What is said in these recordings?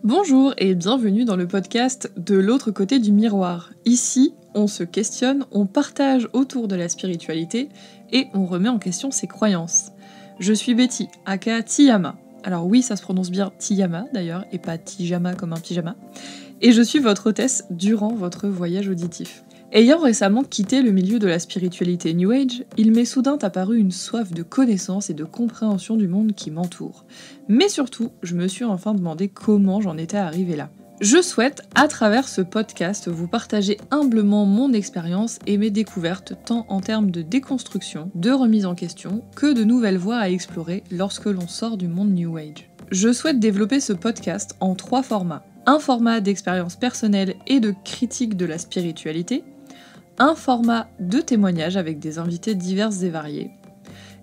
Bonjour et bienvenue dans le podcast De l'autre côté du miroir. Ici, on se questionne, on partage autour de la spiritualité et on remet en question ses croyances. Je suis Betty, aka Tiyama. Alors oui, ça se prononce bien Tiyama d'ailleurs, et pas Tijama comme un pyjama. Et je suis votre hôtesse durant votre voyage auditif. Ayant récemment quitté le milieu de la spiritualité New Age, il m'est soudain apparu une soif de connaissance et de compréhension du monde qui m'entoure. Mais surtout, je me suis enfin demandé comment j'en étais arrivée là. Je souhaite, à travers ce podcast, vous partager humblement mon expérience et mes découvertes, tant en termes de déconstruction, de remise en question, que de nouvelles voies à explorer lorsque l'on sort du monde New Age. Je souhaite développer ce podcast en 3 formats. Un format d'expérience personnelle et de critique de la spiritualité, un format de témoignage avec des invités divers et variés,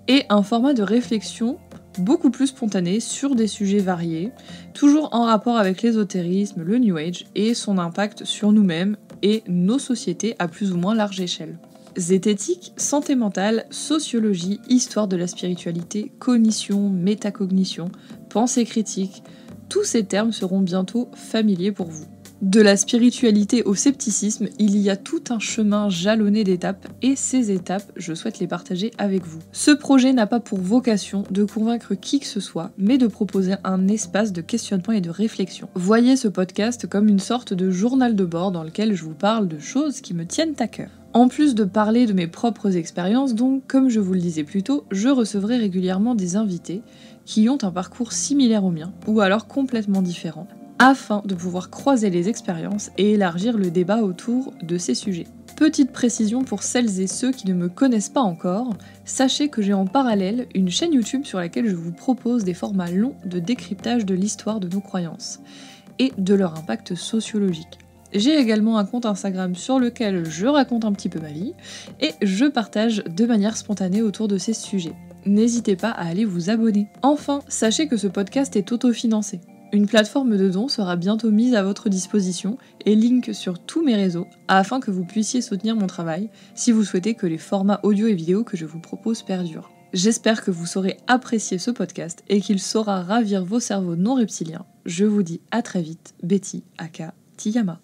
et un format de réflexion beaucoup plus spontané sur des sujets variés, toujours en rapport avec l'ésotérisme, le New Age et son impact sur nous-mêmes et nos sociétés à plus ou moins large échelle. Zététique, santé mentale, sociologie, histoire de la spiritualité, cognition, métacognition, pensée critique, tous ces termes seront bientôt familiers pour vous. De la spiritualité au scepticisme, il y a tout un chemin jalonné d'étapes et ces étapes, je souhaite les partager avec vous. Ce projet n'a pas pour vocation de convaincre qui que ce soit, mais de proposer un espace de questionnement et de réflexion. Voyez ce podcast comme une sorte de journal de bord dans lequel je vous parle de choses qui me tiennent à cœur. En plus de parler de mes propres expériences, donc, comme je vous le disais plus tôt, je recevrai régulièrement des invités qui ont un parcours similaire au mien, ou alors complètement différent, afin de pouvoir croiser les expériences et élargir le débat autour de ces sujets. Petite précision pour celles et ceux qui ne me connaissent pas encore, sachez que j'ai en parallèle une chaîne YouTube sur laquelle je vous propose des formats longs de décryptage de l'histoire de nos croyances et de leur impact sociologique. J'ai également un compte Instagram sur lequel je raconte un petit peu ma vie et je partage de manière spontanée autour de ces sujets. N'hésitez pas à aller vous abonner. Enfin, sachez que ce podcast est autofinancé. Une plateforme de dons sera bientôt mise à votre disposition et link sur tous mes réseaux afin que vous puissiez soutenir mon travail si vous souhaitez que les formats audio et vidéo que je vous propose perdurent. J'espère que vous saurez apprécier ce podcast et qu'il saura ravir vos cerveaux non reptiliens. Je vous dis à très vite, Betty aka Tiyama.